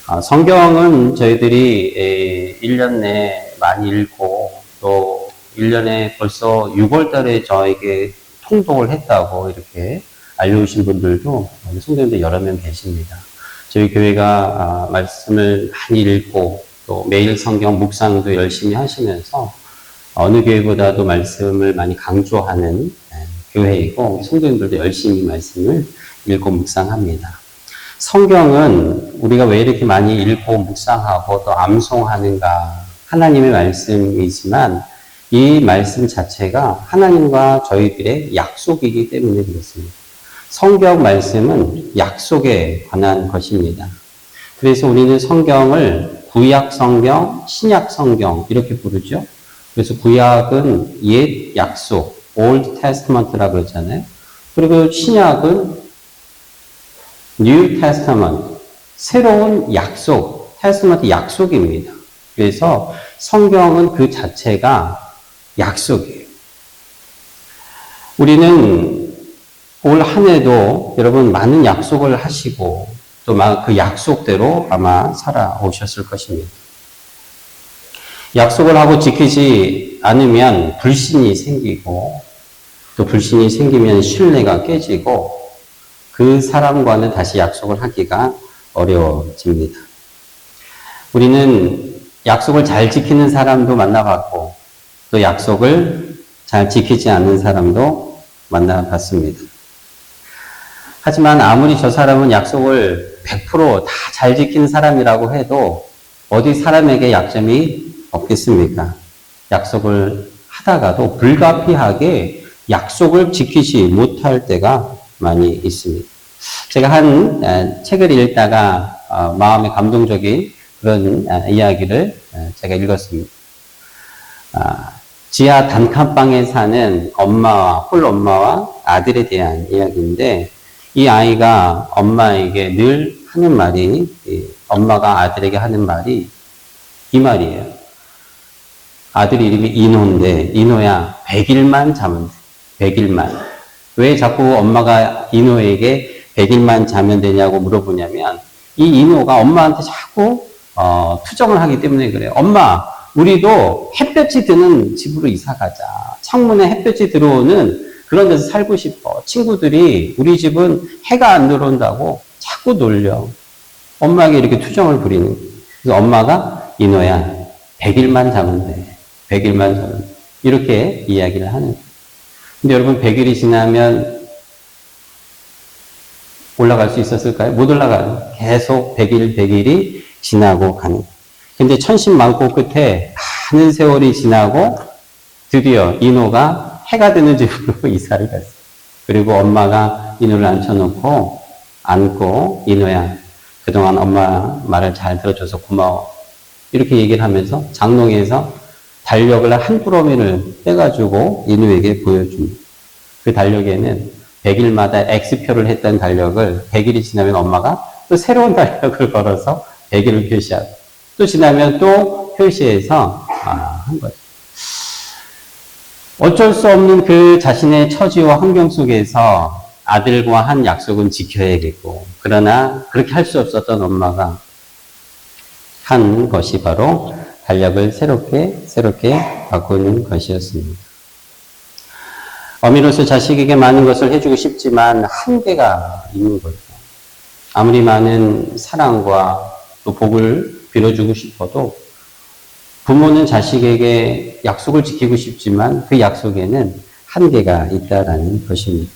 성경은 저희들이 1년 내에 많이 읽고 또 1년에 벌써 6월 달에 저에게 통독을 했다고 이렇게 알려주신 분들도 성도님들 여러 명 계십니다. 저희 교회가 말씀을 많이 읽고 또 매일 성경 묵상도 열심히 하시면서 어느 교회보다도 말씀을 많이 강조하는 교회이고 성도님들도 열심히 말씀을 읽고 묵상합니다. 성경은 우리가 왜 이렇게 많이 읽고 묵상하고 또 암송하는가? 하나님의 말씀이지만 이 말씀 자체가 하나님과 저희들의 약속이기 때문에 그렇습니다. 성경 말씀은 약속에 관한 것입니다. 그래서 우리는 성경을 구약 성경, 신약 성경 이렇게 부르죠. 그래서 구약은 옛 약속, Old Testament라고 그러잖아요. 그리고 신약은 New Testament, 새로운 약속, Testament 약속입니다. 그래서 성경은 그 자체가 약속이에요. 우리는 올 한 해도 여러분 많은 약속을 하시고 또 그 약속대로 아마 살아오셨을 것입니다. 약속을 하고 지키지 않으면 불신이 생기고 또 불신이 생기면 신뢰가 깨지고 그 사람과는 다시 약속을 하기가 어려워집니다. 우리는 약속을 잘 지키는 사람도 만나봤고 또 약속을 잘 지키지 않는 사람도 만나봤습니다. 하지만 아무리 저 사람은 약속을 100% 다 잘 지키는 사람이라고 해도 어디 사람에게 약점이 없겠습니까? 약속을 하다가도 불가피하게 약속을 지키지 못할 때가 많이 있습니다. 제가 한 책을 읽다가 마음에 감동적인 그런 이야기를 제가 읽었습니다. 지하 단칸방에 사는 홀엄마와 아들에 대한 이야기인데 이 아이가 엄마에게 늘 하는 말이 엄마가 아들에게 하는 말이 이 말이에요. 아들 이름이 이노인데 이노야 100일만 자면 돼. 100일만. 왜 자꾸 엄마가 이노에게 100일만 자면 되냐고 물어보냐면 이 이노가 엄마한테 자꾸 투정을 하기 때문에 그래요. 엄마, 우리도 햇볕이 드는 집으로 이사 가자. 창문에 햇볕이 들어오는 그런 데서 살고 싶어. 친구들이 우리 집은 해가 안 들어온다고 자꾸 놀려. 엄마에게 이렇게 투정을 부리는 거예요. 그래서 엄마가 이노야 100일만 자면 돼. 100일만 자면 돼. 이렇게 이야기를 하는 거예요. 근데 여러분 100일이 지나면 올라갈 수 있었을까요? 못 올라가요. 계속 100일이 지나고 가는 거예요. 근데 천신만고 끝에 많은 세월이 지나고 드디어 이노가 해가 되는 집으로 이사를 갔어요. 그리고 엄마가 이노를 앉혀놓고 안고 이노야 그동안 엄마 말을 잘 들어줘서 고마워. 이렇게 얘기를 하면서 장롱에서 달력을 한 꾸러미를 빼가지고 이노에게 보여줍니다. 그 달력에는 100일마다 X표를 했던 달력을 100일이 지나면 엄마가 또 새로운 달력을 걸어서 100일을 표시하고 또 지나면 또 표시해서 한 거죠. 어쩔 수 없는 그 자신의 처지와 환경 속에서 아들과 한 약속은 지켜야겠고 그러나 그렇게 할 수 없었던 엄마가 한 것이 바로 달력을 새롭게 바꾸는 것이었습니다. 어미로서 자식에게 많은 것을 해주고 싶지만 한계가 있는 거죠. 아무리 많은 사랑과 또 복을 빌어주고 싶어도 부모는 자식에게 약속을 지키고 싶지만 그 약속에는 한계가 있다라는 것입니다.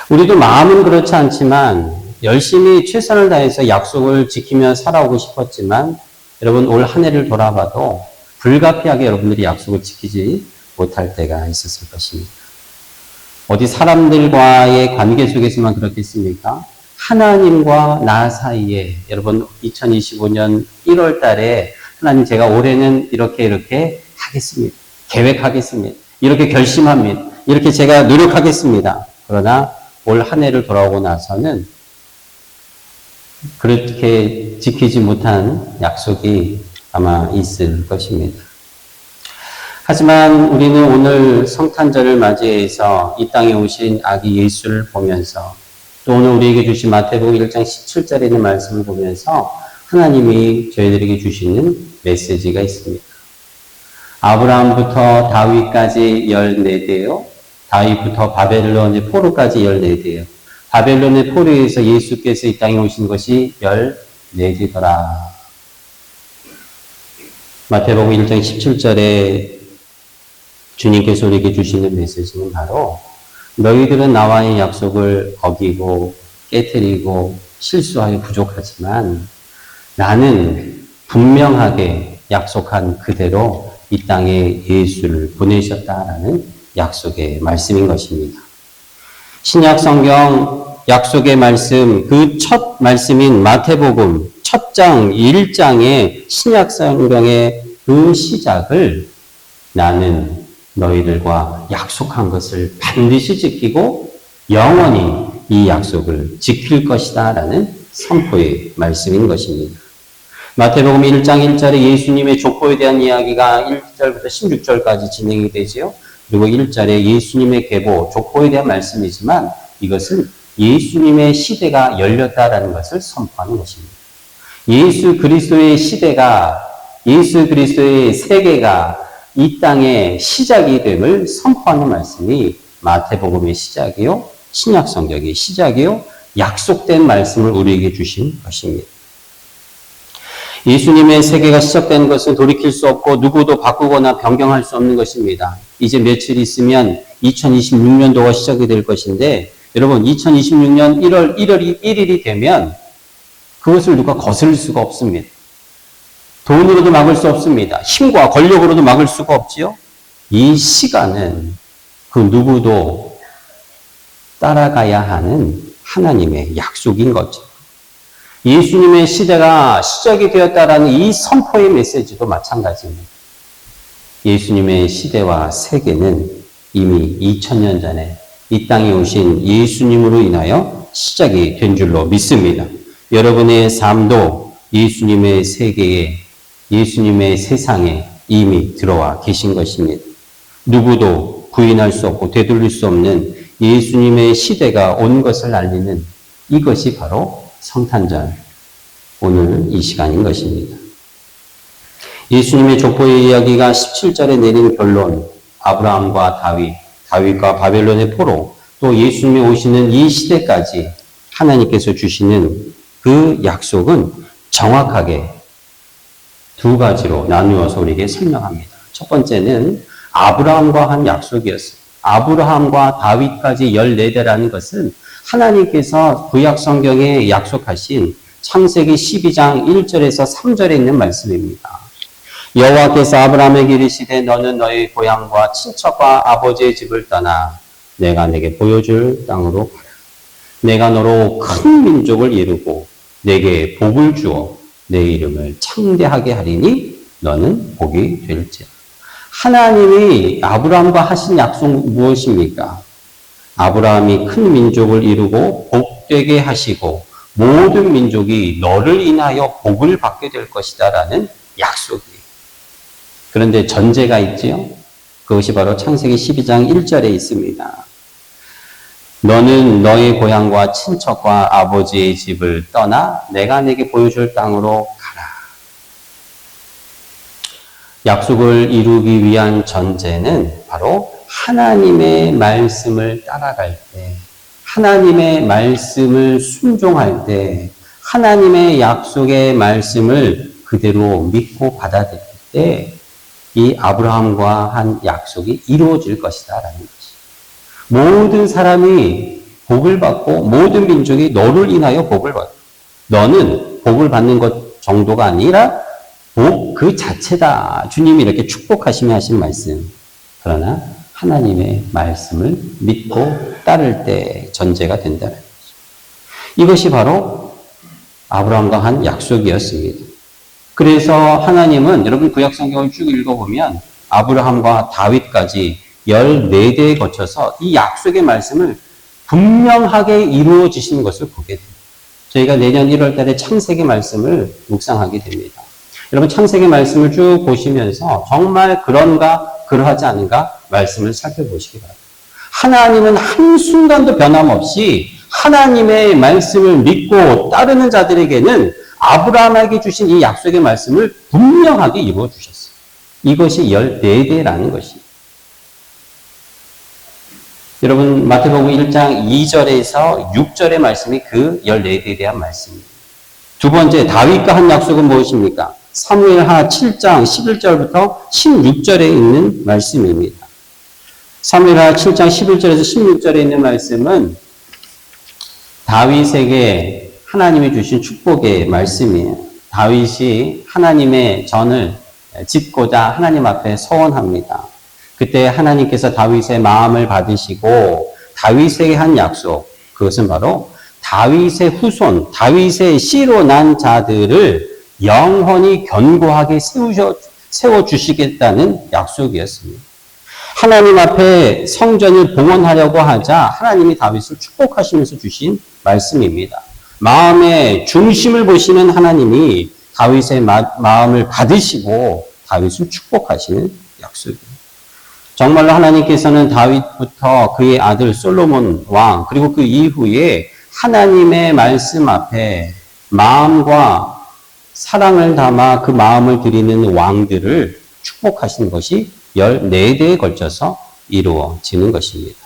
우리도 마음은 그렇지 않지만 열심히 최선을 다해서 약속을 지키며 살아오고 싶었지만 여러분 올 한 해를 돌아봐도 불가피하게 여러분들이 약속을 지키지 못할 때가 있었을 것입니다. 어디 사람들과의 관계 속에서만 그렇겠습니까? 하나님과 나 사이에 여러분 2025년 1월 달에 하나님 제가 올해는 이렇게 하겠습니다. 계획하겠습니다. 이렇게 결심합니다. 이렇게 제가 노력하겠습니다. 그러나 올 한 해를 돌아오고 나서는 그렇게 지키지 못한 약속이 아마 있을 것입니다. 하지만 우리는 오늘 성탄절을 맞이해서 이 땅에 오신 아기 예수를 보면서 또 오늘 우리에게 주신 마태복음 1장 17절에 있는 말씀을 보면서 하나님이 저희들에게 주시는 메시지가 있습니다. 아브라함부터 다윗까지 14대요. 다윗부터 바벨론의 포로까지 14대요. 바벨론의 포로에서 예수께서 이 땅에 오신 것이 14대더라. 마태복음 1장 17절에 주님께서 우리에게 주시는 메시지는 바로 너희들은 나와의 약속을 어기고 깨뜨리고 실수하여 부족하지만 나는 분명하게 약속한 그대로 이 땅에 예수를 보내셨다라는 약속의 말씀인 것입니다. 신약 성경 약속의 말씀, 그 첫 말씀인 마태복음 첫 장 1장의 신약 성경의 그 시작을 나는 너희들과 약속한 것을 반드시 지키고 영원히 이 약속을 지킬 것이다 라는 선포의 말씀인 것입니다. 마태복음 1장 1절에 예수님의 족보에 대한 이야기가 1절부터 16절까지 진행이 되지요. 그리고 1절에 예수님의 계보, 족보에 대한 말씀이지만 이것은 예수님의 시대가 열렸다라는 것을 선포하는 것입니다. 예수 그리스도의 시대가, 예수 그리스도의 세계가 이 땅의 시작이 됨을 선포하는 말씀이 마태복음의 시작이요, 신약 성경의 시작이요, 약속된 말씀을 우리에게 주신 것입니다. 예수님의 세계가 시작된 것은 돌이킬 수 없고 누구도 바꾸거나 변경할 수 없는 것입니다. 이제 며칠 있으면 2026년도가 시작이 될 것인데 여러분 2026년 1월 1일이 되면 그것을 누가 거스를 수가 없습니다. 돈으로도 막을 수 없습니다. 힘과 권력으로도 막을 수가 없지요. 이 시간은 그 누구도 따라가야 하는 하나님의 약속인 거죠. 예수님의 시대가 시작이 되었다라는 이 선포의 메시지도 마찬가지입니다. 예수님의 시대와 세계는 이미 2000년 전에 이 땅에 오신 예수님으로 인하여 시작이 된 줄로 믿습니다. 여러분의 삶도 예수님의 세계에, 예수님의 세상에 이미 들어와 계신 것입니다. 누구도 부인할 수 없고 되돌릴 수 없는 예수님의 시대가 온 것을 알리는 이것이 바로 성탄절, 오늘 이 시간인 것입니다. 예수님의 족보의 이야기가 17절에 내린 결론, 아브라함과 다윗과 바벨론의 포로, 또 예수님이 오시는 이 시대까지 하나님께서 주시는 그 약속은 정확하게 두 가지로 나누어서 우리에게 설명합니다. 첫 번째는 아브라함과 한 약속이었습니다. 아브라함과 다윗까지 14대라는 것은 하나님께서 구약 성경에 약속하신 창세기 12장 1절에서 3절에 있는 말씀입니다. 여호와께서 아브라함에게 이르시되 너는 너의 고향과 친척과 아버지의 집을 떠나 내가 내게 보여줄 땅으로 가라. 내가 너로 큰 민족을 이루고 내게 복을 주어 내 이름을 창대하게 하리니 너는 복이 될지어다. 하나님이 아브라함과 하신 약속 무엇입니까? 아브라함이 큰 민족을 이루고 복되게 하시고 모든 민족이 너를 인하여 복을 받게 될 것이다 라는 약속이에요. 그런데 전제가 있지요. 그것이 바로 창세기 12장 1절에 있습니다. 너는 너의 고향과 친척과 아버지의 집을 떠나 내가 내게 보여줄 땅으로 가라. 약속을 이루기 위한 전제는 바로 하나님의 말씀을 따라갈 때, 하나님의 말씀을 순종할 때, 하나님의 약속의 말씀을 그대로 믿고 받아들일 때 이 아브라함과 한 약속이 이루어질 것이다 라는 것이. 모든 사람이 복을 받고 모든 민족이 너를 인하여 복을 받고 너는 복을 받는 것 정도가 아니라 복 그 자체다. 주님이 이렇게 축복하시며 하신 말씀. 그러나 하나님의 말씀을 믿고 따를 때 전제가 된다는 거죠. 이것이 바로 아브라함과 한 약속이었습니다. 그래서 하나님은 여러분 구약 성경을 쭉 읽어보면 아브라함과 다윗까지 14대에 거쳐서 이 약속의 말씀을 분명하게 이루어 주시는 것을 보게 됩니다. 저희가 내년 1월 달에 창세기 말씀을 묵상하게 됩니다. 여러분 창세기 말씀을 쭉 보시면서 정말 그런가 그러하지 않은가 말씀을 살펴보시기 바랍니다. 하나님은 한순간도 변함없이 하나님의 말씀을 믿고 따르는 자들에게는 아브라함에게 주신 이 약속의 말씀을 분명하게 이루어 주셨어요. 이것이 14대라는 것입니다. 여러분, 마태복음 1장 2절에서 6절의 말씀이 그 14대에 대한 말씀입니다. 두 번째, 다윗과 한 약속은 무엇입니까? 사무엘하 7장 11절부터 16절에 있는 말씀입니다. 사무엘하 7장 11절에서 16절에 있는 말씀은 다윗에게 하나님이 주신 축복의 말씀이에요. 다윗이 하나님의 전을 짓고자 하나님 앞에 서원합니다. 그때 하나님께서 다윗의 마음을 받으시고 다윗에게 한 약속, 그것은 바로 다윗의 후손, 다윗의 씨로 난 자들을 영원히 견고하게 세워주시겠다는 약속이었습니다. 하나님 앞에 성전을 봉헌하려고 하자 하나님이 다윗을 축복하시면서 주신 말씀입니다. 마음의 중심을 보시는 하나님이 다윗의 마음을 받으시고 다윗을 축복하시는 약속입니다. 정말로 하나님께서는 다윗부터 그의 아들 솔로몬 왕, 그리고 그 이후에 하나님의 말씀 앞에 마음과 사랑을 담아 그 마음을 드리는 왕들을 축복하신 것이 14대에 걸쳐서 이루어지는 것입니다.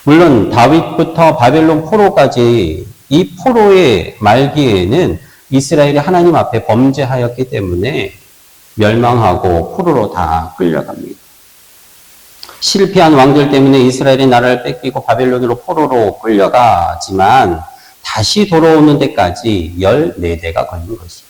물론 다윗부터 바벨론 포로까지 이 포로의 말기에는 이스라엘이 하나님 앞에 범죄하였기 때문에 멸망하고 포로로 다 끌려갑니다. 실패한 왕들 때문에 이스라엘의 나라를 뺏기고 바벨론으로 포로로 끌려가지만 다시 돌아오는 데까지 14대가 걸린 것입니다.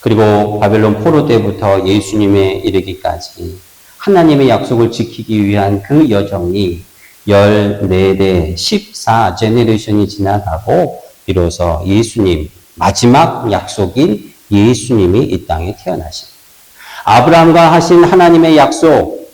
그리고 바벨론 포로 때부터 예수님에 이르기까지 하나님의 약속을 지키기 위한 그 여정이 14대, 14제네레이션이 지나가고 비로소 예수님, 마지막 약속인 예수님이 이 땅에 태어나십니다. 아브라함과 하신 하나님의 약속,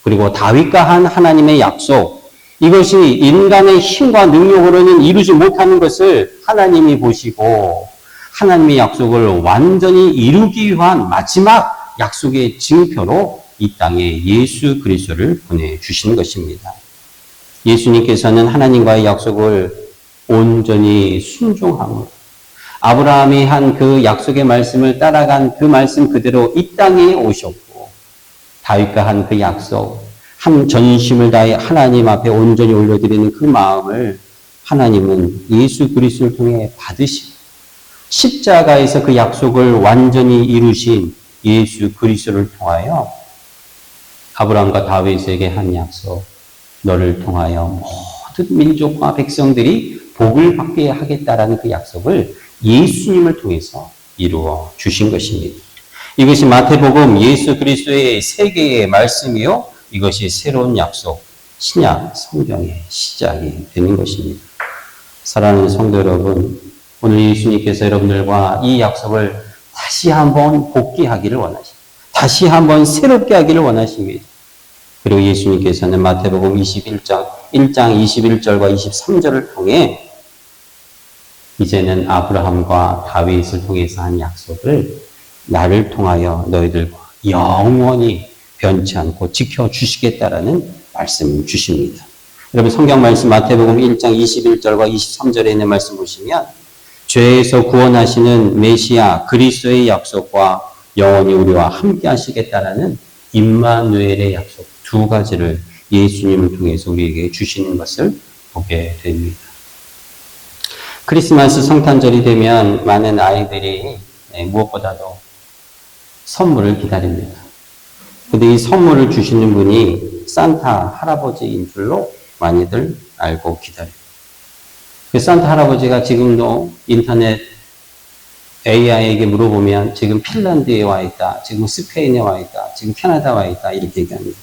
그리고 다윗과 한 하나님의 약속, 이것이 인간의 힘과 능력으로는 이루지 못하는 것을 하나님이 보시고 하나님의 약속을 완전히 이루기 위한 마지막 약속의 징표로 이 땅에 예수 그리스도를 보내주신 것입니다. 예수님께서는 하나님과의 약속을 온전히 순종함으로 아브라함이 한 그 약속의 말씀을 따라간 그 말씀 그대로 이 땅에 오셨고 다윗과 한 그 약속, 한 전심을 다해 하나님 앞에 온전히 올려드리는 그 마음을 하나님은 예수 그리스도를 통해 받으시고 십자가에서 그 약속을 완전히 이루신 예수 그리스도를 통하여 아브라함과 다윗에게 한 약속, 너를 통하여 모든 민족과 백성들이 복을 받게 하겠다라는 그 약속을 예수님을 통해서 이루어 주신 것입니다. 이것이 마태복음 예수 그리스도의 세계의 말씀이요, 이것이 새로운 약속, 신약 성경의 시작이 되는 것입니다. 사랑하는 성도 여러분, 오늘 예수님께서 여러분들과 이 약속을 다시 한번 복귀하기를 원하십니다. 다시 한번 새롭게 하기를 원하십니다. 그리고 예수님께서는 마태복음 1장 21절과 23절을 통해 이제는 아브라함과 다윗을 통해서 한 약속을 나를 통하여 너희들과 영원히 변치 않고 지켜주시겠다라는 말씀을 주십니다. 여러분 성경 말씀 마태복음 1장 21절과 23절에 있는 말씀 보시면 죄에서 구원하시는 메시아 그리스도의 약속과 영원히 우리와 함께 하시겠다라는 임마누엘의 약속 두 가지를 예수님을 통해서 우리에게 주시는 것을 보게 됩니다. 크리스마스 성탄절이 되면 많은 아이들이 무엇보다도 선물을 기다립니다. 근데 이 선물을 주시는 분이 산타 할아버지인 줄로 많이들 알고 기다려요. 그 산타 할아버지가 지금도 인터넷 AI에게 물어보면 지금 핀란드에 와 있다, 지금 스페인에 와 있다, 지금 캐나다에 와 있다 이렇게 얘기합니다.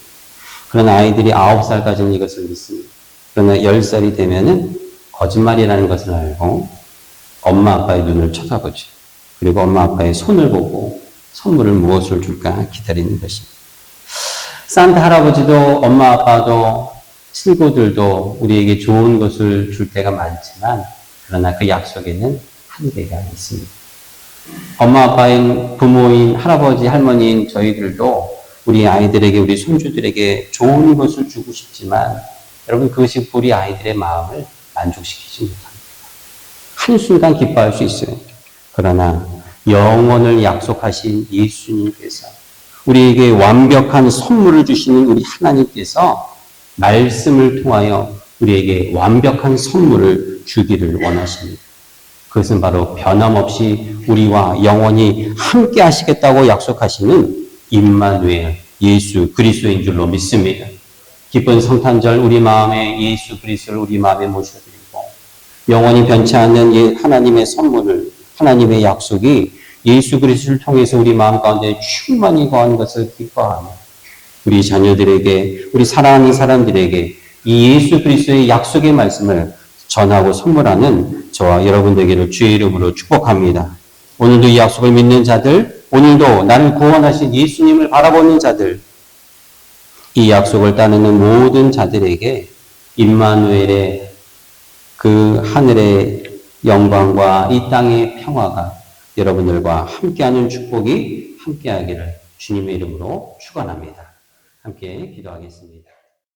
그러나 아이들이 9살까지는 이것을 믿습니다. 그러나 10살이 되면은 거짓말이라는 것을 알고 엄마 아빠의 눈을 쳐다보죠. 그리고 엄마 아빠의 손을 보고 선물을 무엇을 줄까 기다리는 것입니다. 산타 할아버지도 엄마 아빠도 친구들도 우리에게 좋은 것을 줄 때가 많지만 그러나 그 약속에는 한계가 있습니다. 엄마 아빠인 부모인 할아버지 할머니인 저희들도 우리 아이들에게 우리 손주들에게 좋은 것을 주고 싶지만 여러분 그것이 우리 아이들의 마음을 만족시키지 못합니다. 한순간 기뻐할 수 있어요. 그러나 영원을 약속하신 예수님께서 우리에게 완벽한 선물을 주시는 우리 하나님께서 말씀을 통하여 우리에게 완벽한 선물을 주기를 원하십니다. 그것은 바로 변함없이 우리와 영원히 함께 하시겠다고 약속하시는 임마누엘 예수 그리스도인 줄로 믿습니다. 기쁜 성탄절 우리 마음에 예수 그리스도를 우리 마음에 모셔드리고 영원히 변치 않는 하나님의 선물을 하나님의 약속이 예수 그리스도를 통해서 우리 마음 가운데 충만히 거하는 것을 기뻐하며 우리 자녀들에게 우리 사랑하는 사람들에게 이 예수 그리스도의 약속의 말씀을 전하고 선물하는 저와 여러분 되기를 주의 이름으로 축복합니다. 오늘도 이 약속을 믿는 자들, 오늘도 나를 구원하신 예수님을 바라보는 자들, 이 약속을 따르는 모든 자들에게 임마누엘의 그 하늘의 영광과 이 땅의 평화가 여러분들과 함께하는 축복이 함께하기를 주님의 이름으로 축원합니다. 함께 기도하겠습니다.